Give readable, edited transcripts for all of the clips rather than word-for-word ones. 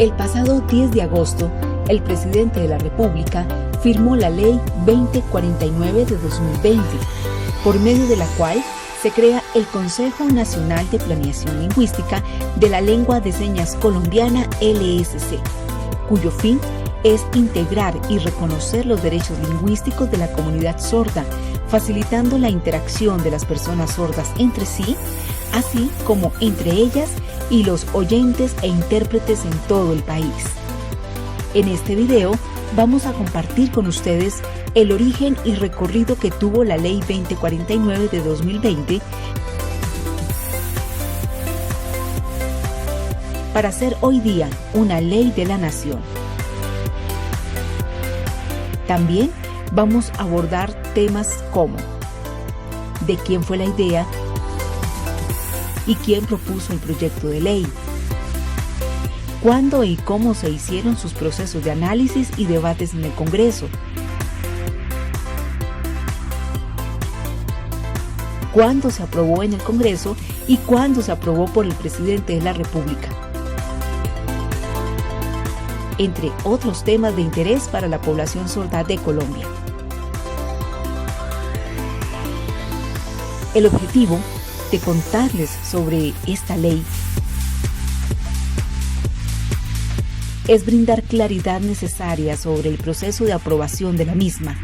El pasado 10 de agosto, el presidente de la República firmó la Ley 2049 de 2020, por medio de la cual se crea el Consejo Nacional de Planeación Lingüística de la Lengua de Señas Colombiana LSC, cuyo fin es integrar y reconocer los derechos lingüísticos de la comunidad sorda, facilitando la interacción de las personas sordas entre sí, así como entre ellas y los oyentes e intérpretes en todo el país. En este video vamos a compartir con ustedes el origen y recorrido que tuvo la Ley 2049 de 2020 para ser hoy día una ley de la nación. También vamos a abordar temas como de quién fue la idea y quién propuso el proyecto de ley, cuándo y cómo se hicieron sus procesos de análisis y debates en el Congreso, cuándo se aprobó en el Congreso y cuándo se aprobó por el presidente de la República, entre otros temas de interés para la población sorda de Colombia. El objetivo de contarles sobre esta ley es brindar claridad necesaria sobre el proceso de aprobación de la misma,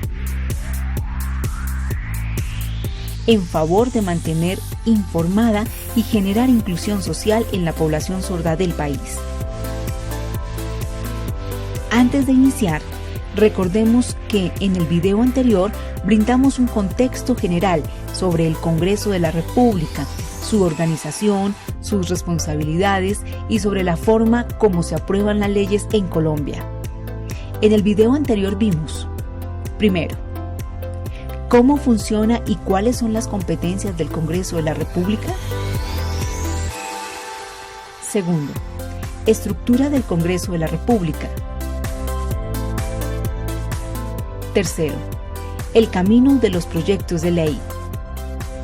en favor de mantener informada y generar inclusión social en la población sorda del país. Antes de iniciar, recordemos que en el video anterior brindamos un contexto general sobre el Congreso de la República, su organización, sus responsabilidades y sobre la forma como se aprueban las leyes en Colombia. En el video anterior vimos, primero, cómo funciona y cuáles son las competencias del Congreso de la República. Segundo, estructura del Congreso de la República. Tercero, el camino de los proyectos de ley.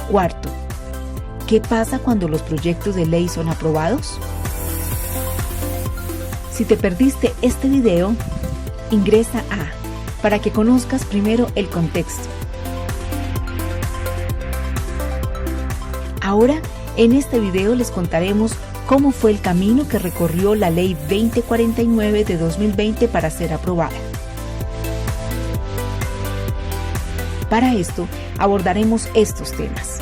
Cuarto, ¿qué pasa cuando los proyectos de ley son aprobados? Si te perdiste este video, ingresa para que conozcas primero el contexto. Ahora, en este video les contaremos cómo fue el camino que recorrió la Ley 2049 de 2020 para ser aprobada. Para esto, abordaremos estos temas.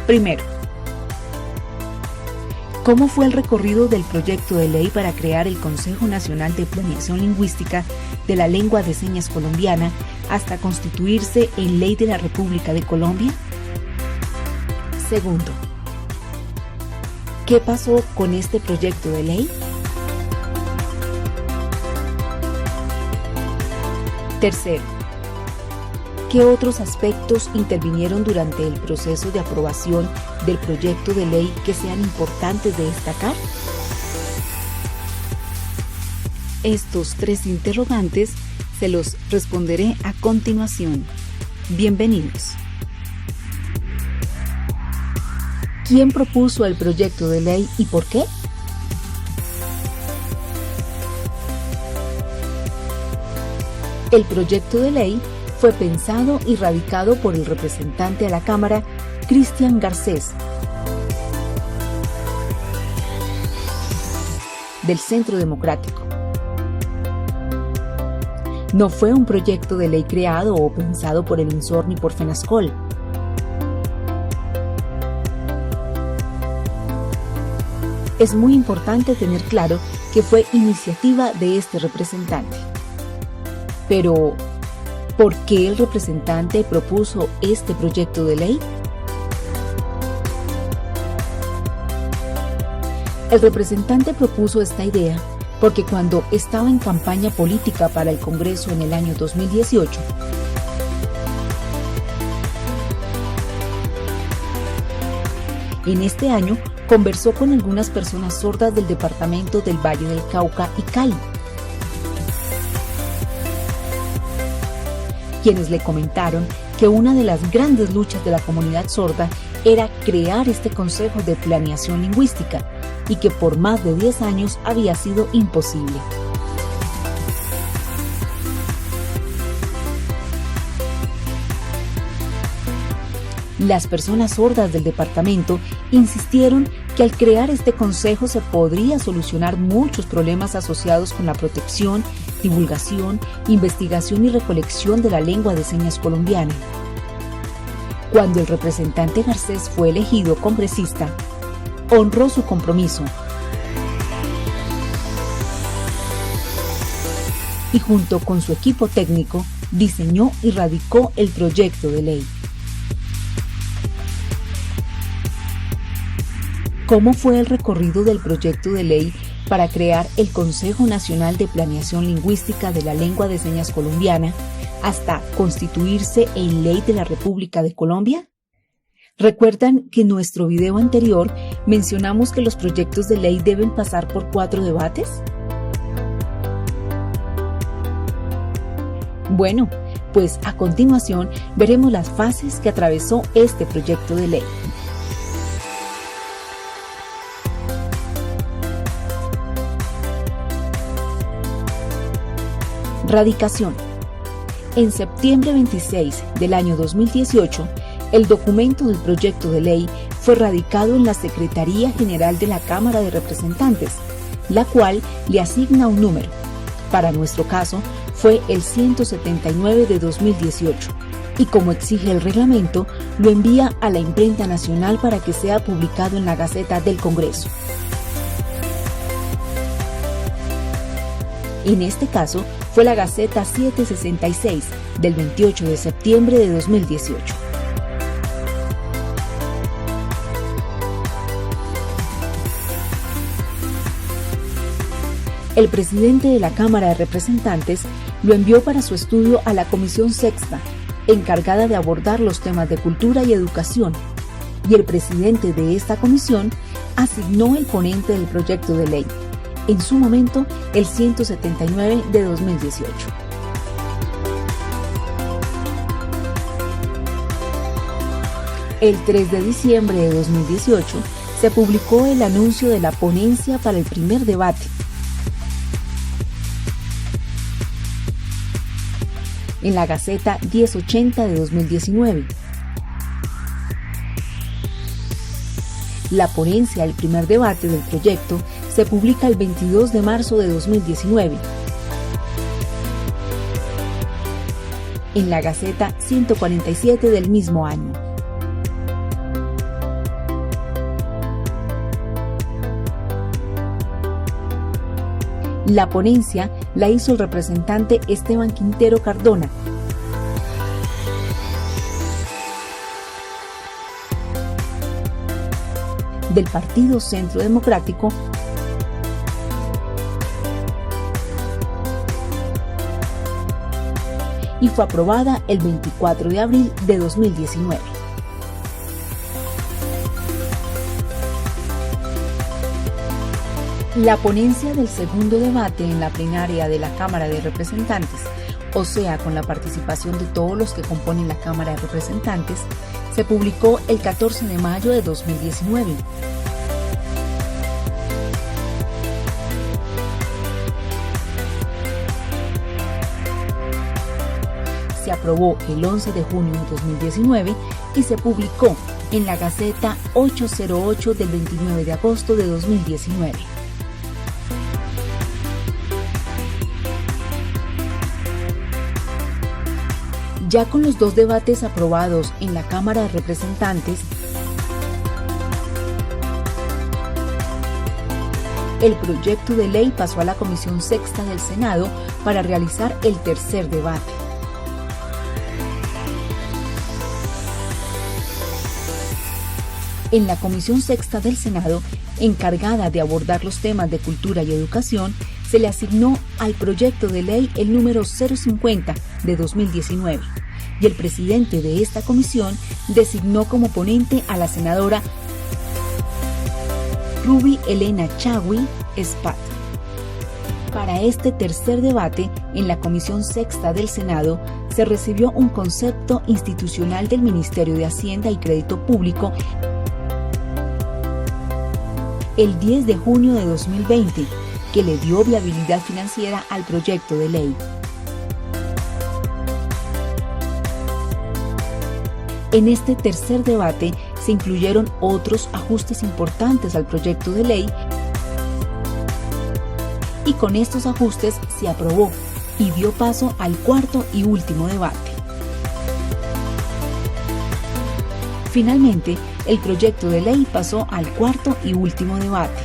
Primero, ¿cómo fue el recorrido del proyecto de ley para crear el Consejo Nacional de Planeación Lingüística de la Lengua de Señas Colombiana hasta constituirse en Ley de la República de Colombia? Segundo, ¿qué pasó con este proyecto de ley? Tercero, ¿qué otros aspectos intervinieron durante el proceso de aprobación del proyecto de ley que sean importantes de destacar? Estos tres interrogantes se los responderé a continuación. Bienvenidos. ¿Quién propuso el proyecto de ley y por qué? El proyecto de ley fue pensado y radicado por el representante a la Cámara, Cristian Garcés, del Centro Democrático. No fue un proyecto de ley creado o pensado por el INSOR ni por FENASCOL. Es muy importante tener claro que fue iniciativa de este representante. Pero, ¿por qué el representante propuso este proyecto de ley? El representante propuso esta idea porque cuando estaba en campaña política para el Congreso en el año 2018, en este año conversó con algunas personas sordas del departamento del Valle del Cauca y Cali, quienes le comentaron que una de las grandes luchas de la comunidad sorda era crear este Consejo de Planeación Lingüística, y que por más de 10 años había sido imposible. Las personas sordas del departamento insistieron que al crear este consejo se podría solucionar muchos problemas asociados con la protección, divulgación, investigación y recolección de la lengua de señas colombiana. Cuando el representante Garcés fue elegido congresista, honró su compromiso y junto con su equipo técnico diseñó y radicó el proyecto de ley. ¿Cómo fue el recorrido del proyecto de ley para crear el Consejo Nacional de Planeación Lingüística de la Lengua de Señas Colombiana hasta constituirse en Ley de la República de Colombia? ¿Recuerdan que en nuestro video anterior mencionamos que los proyectos de ley deben pasar por 4 debates? Bueno, pues a continuación veremos las fases que atravesó este proyecto de ley. Radicación. En septiembre 26 del año 2018, el documento del proyecto de ley fue radicado en la Secretaría General de la Cámara de Representantes, la cual le asigna un número. Para nuestro caso, fue el 179 de 2018, y como exige el reglamento, lo envía a la Imprenta Nacional para que sea publicado en la Gaceta del Congreso. En este caso, fue la Gaceta 766 del 28 de septiembre de 2018. El presidente de la Cámara de Representantes lo envió para su estudio a la Comisión Sexta, encargada de abordar los temas de cultura y educación, y el presidente de esta comisión asignó el ponente del proyecto de ley, en su momento el 179 de 2018. El 3 de diciembre de 2018 se publicó el anuncio de la ponencia para el primer debate. En la Gaceta 1080 de 2019. La ponencia del primer debate del proyecto se publica el 22 de marzo de 2019. En la Gaceta 147 del mismo año. La ponencia la hizo el representante Esteban Quintero Cardona. Del Partido Centro Democrático, y fue aprobada el 24 de abril de 2019. La ponencia del segundo debate en la plenaria de la Cámara de Representantes, o sea, con la participación de todos los que componen la Cámara de Representantes, se publicó el 14 de mayo de 2019. Se aprobó el 11 de junio de 2019 y se publicó en la Gaceta 808 del 29 de agosto de 2019. Ya con los 2 debates aprobados en la Cámara de Representantes, el proyecto de ley pasó a la Comisión Sexta del Senado para realizar el tercer debate. En la Comisión Sexta del Senado, encargada de abordar los temas de cultura y educación, se le asignó al proyecto de ley el número 050 de 2019 y el presidente de esta comisión designó como ponente a la senadora Ruby Elena Chagui Espat. Para este tercer debate, en la Comisión Sexta del Senado, se recibió un concepto institucional del Ministerio de Hacienda y Crédito Público el 10 de junio de 2020, que le dio viabilidad financiera al proyecto de ley. En este tercer debate se incluyeron otros ajustes importantes al proyecto de ley y con estos ajustes se aprobó y dio paso al cuarto y último debate. Finalmente, el proyecto de ley pasó al cuarto y último debate.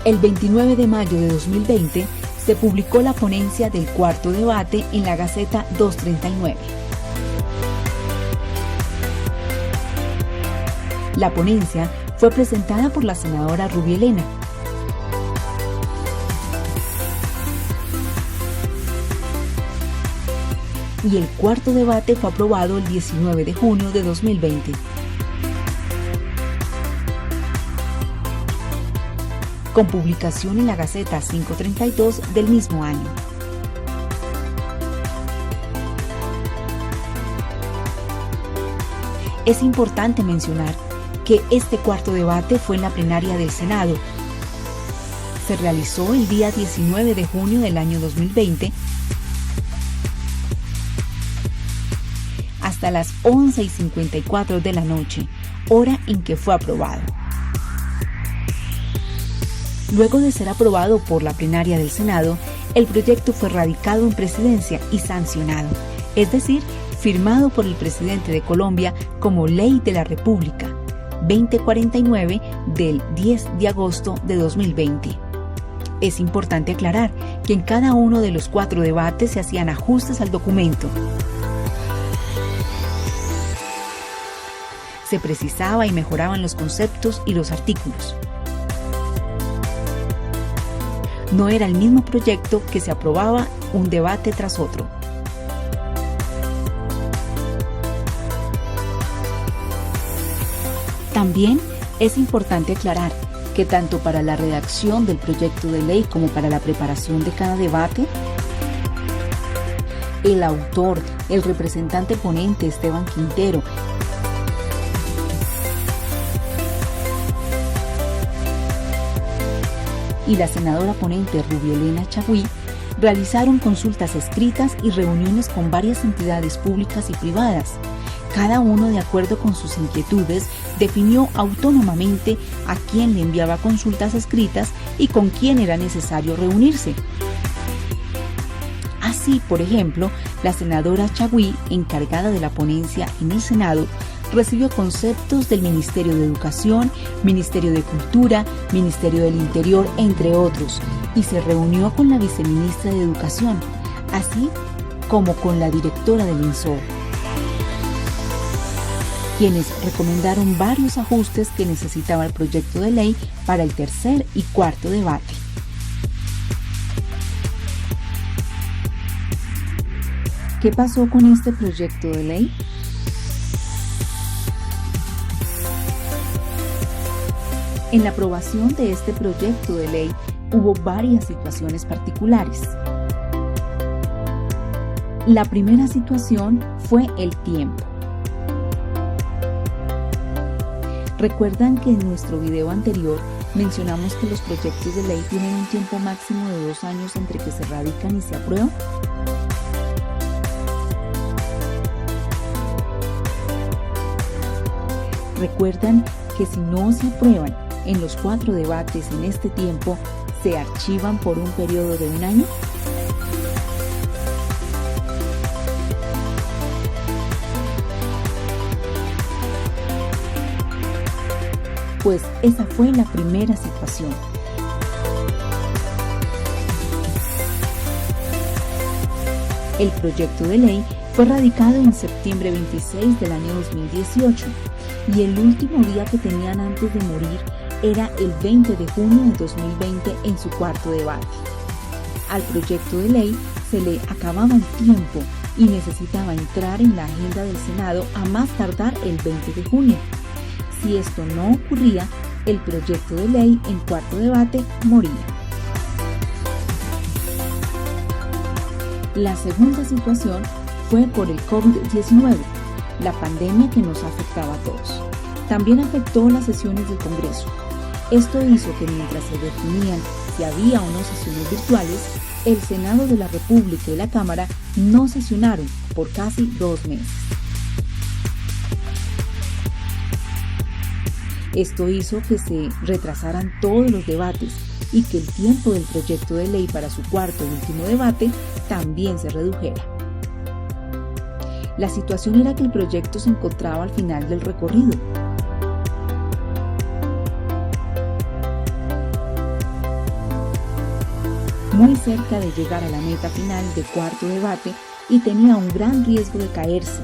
El 29 de mayo de 2020 se publicó la ponencia del cuarto debate en la Gaceta 239. La ponencia fue presentada por la senadora Rubielena. Y el cuarto debate fue aprobado el 19 de junio de 2020. Con publicación en la Gaceta 532 del mismo año. Es importante mencionar que este cuarto debate fue en la plenaria del Senado. Se realizó el día 19 de junio del año 2020 hasta las 11:54 de la noche, hora en que fue aprobado. Luego de ser aprobado por la plenaria del Senado, el proyecto fue radicado en presidencia y sancionado, es decir, firmado por el presidente de Colombia como Ley de la República 2049 del 10 de agosto de 2020. Es importante aclarar que en cada uno de los 4 debates se hacían ajustes al documento. Se precisaba y mejoraban los conceptos y los artículos. No era el mismo proyecto que se aprobaba un debate tras otro. También es importante aclarar que tanto para la redacción del proyecto de ley como para la preparación de cada debate, el autor, el representante ponente Esteban Quintero, y la senadora ponente Rubielena Chagüí realizaron consultas escritas y reuniones con varias entidades públicas y privadas. Cada uno, de acuerdo con sus inquietudes, definió autónomamente a quién le enviaba consultas escritas y con quién era necesario reunirse. Así, por ejemplo, la senadora Chagüí, encargada de la ponencia en el Senado, recibió conceptos del Ministerio de Educación, Ministerio de Cultura, Ministerio del Interior, entre otros, y se reunió con la viceministra de Educación, así como con la directora del INSOR, quienes recomendaron varios ajustes que necesitaba el proyecto de ley para el tercer y cuarto debate. ¿Qué pasó con este proyecto de ley? En la aprobación de este proyecto de ley hubo varias situaciones particulares. La primera situación fue el tiempo. ¿Recuerdan que en nuestro video anterior mencionamos que los proyectos de ley tienen un tiempo máximo de 2 años entre que se radican y se aprueban? ¿Recuerdan que si no se aprueban en los 4 debates en este tiempo, se archivan por un periodo de 1 año? Pues esa fue la primera situación. El proyecto de ley fue radicado en septiembre 26 del año 2018 y el último día que tenían antes de morir era el 20 de junio de 2020 en su cuarto debate. Al proyecto de ley se le acababa el tiempo y necesitaba entrar en la agenda del Senado a más tardar el 20 de junio. Si esto no ocurría, el proyecto de ley en cuarto debate moría. La segunda situación fue por el COVID-19, la pandemia que nos afectaba a todos. también afectó las sesiones del Congreso. Esto hizo que mientras se definían si había o no sesiones virtuales, el Senado de la República y la Cámara no sesionaron por casi 2 meses. Esto hizo que se retrasaran todos los debates y que el tiempo del proyecto de ley para su cuarto y último debate también se redujera. La situación era que el proyecto se encontraba al final del recorrido. Muy cerca de llegar a la meta final del cuarto debate y tenía un gran riesgo de caerse,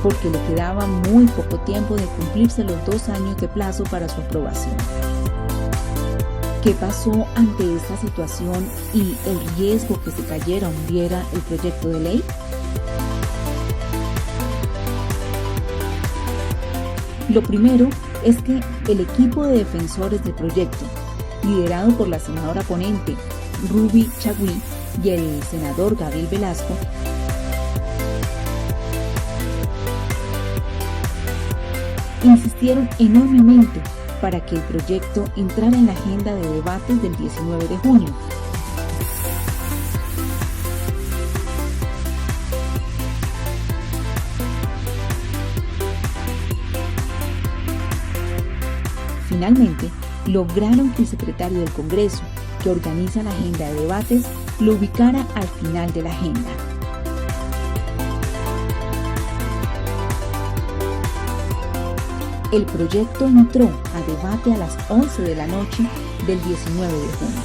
porque le quedaba muy poco tiempo de cumplirse los 2 años de plazo para su aprobación. ¿Qué pasó ante esta situación y el riesgo que se cayera o hundiera el proyecto de ley? Lo primero es que el equipo de defensores del proyecto, liderado por la senadora ponente Ruby Chagüí y el senador Gabriel Velasco, insistieron enormemente para que el proyecto entrara en la agenda de debates del 19 de junio. Finalmente, lograron que el secretario del Congreso, que organiza la agenda de debates, lo ubicara al final de la agenda. El proyecto entró a debate a las 11 de la noche del 19 de junio.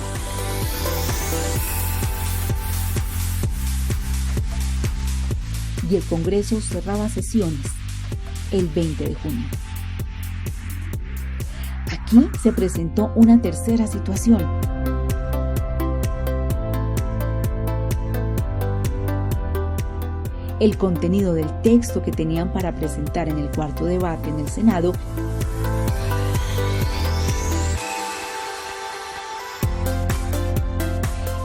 Y el Congreso cerraba sesiones el 20 de junio. Aquí se presentó una tercera situación. El contenido del texto que tenían para presentar en el cuarto debate en el Senado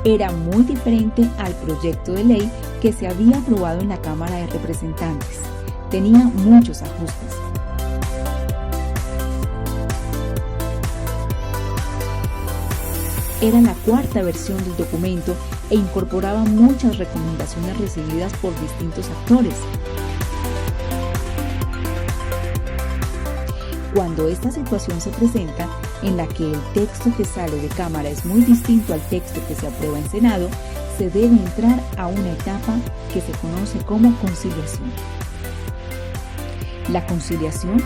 era muy diferente al proyecto de ley que se había aprobado en la Cámara de Representantes. Tenía muchos ajustes. Era la cuarta versión del documento e incorporaba muchas recomendaciones recibidas por distintos actores. Cuando esta situación se presenta, en la que el texto que sale de Cámara es muy distinto al texto que se aprueba en Senado, se debe entrar a una etapa que se conoce como conciliación. La conciliación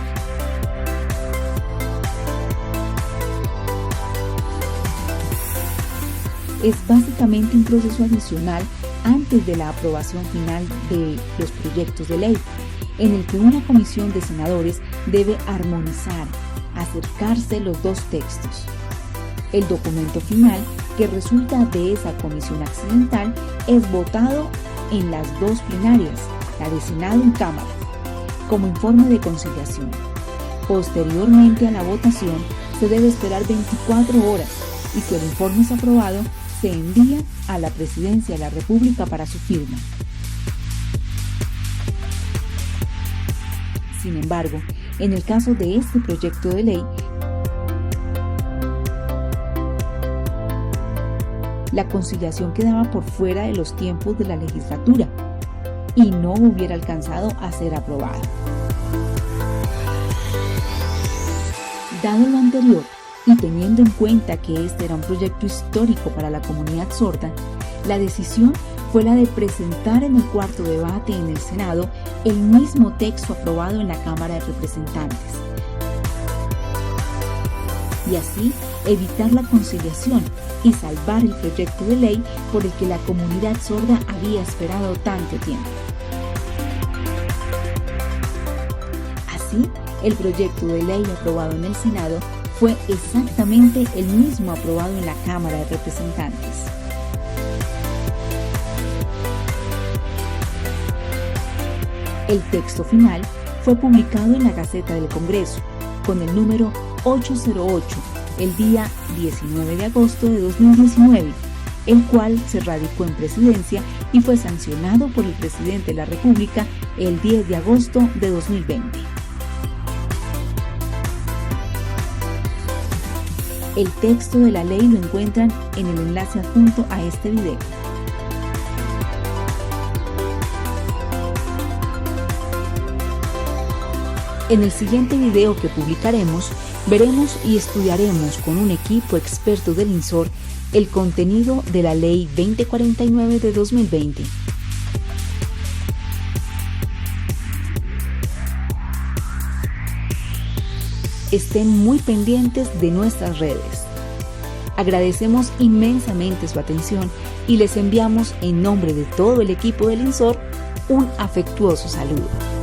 es básicamente un proceso adicional antes de la aprobación final de los proyectos de ley, en el que una comisión de senadores debe armonizar, acercarse los 2 textos. El documento final que resulta de esa comisión accidental es votado en las 2 plenarias, la de Senado y Cámara, como informe de conciliación. Posteriormente a la votación se debe esperar 24 horas y si el informe es aprobado, se envía a la Presidencia de la República para su firma. Sin embargo, en el caso de este proyecto de ley, la conciliación quedaba por fuera de los tiempos de la legislatura y no hubiera alcanzado a ser aprobada. Dado lo anterior, y teniendo en cuenta que este era un proyecto histórico para la comunidad sorda, la decisión fue la de presentar en el cuarto debate en el Senado el mismo texto aprobado en la Cámara de Representantes. Y así evitar la conciliación y salvar el proyecto de ley por el que la comunidad sorda había esperado tanto tiempo. Así, el proyecto de ley aprobado en el Senado fue exactamente el mismo aprobado en la Cámara de Representantes. El texto final fue publicado en la Gaceta del Congreso, con el número 808, el día 19 de agosto de 2019, el cual se radicó en Presidencia y fue sancionado por el presidente de la República el 10 de agosto de 2020. El texto de la ley lo encuentran en el enlace adjunto a este video. En el siguiente video que publicaremos, veremos y estudiaremos con un equipo experto del INSOR el contenido de la Ley 2049 de 2020. Estén muy pendientes de nuestras redes. Agradecemos inmensamente su atención y les enviamos en nombre de todo el equipo del INSOR un afectuoso saludo.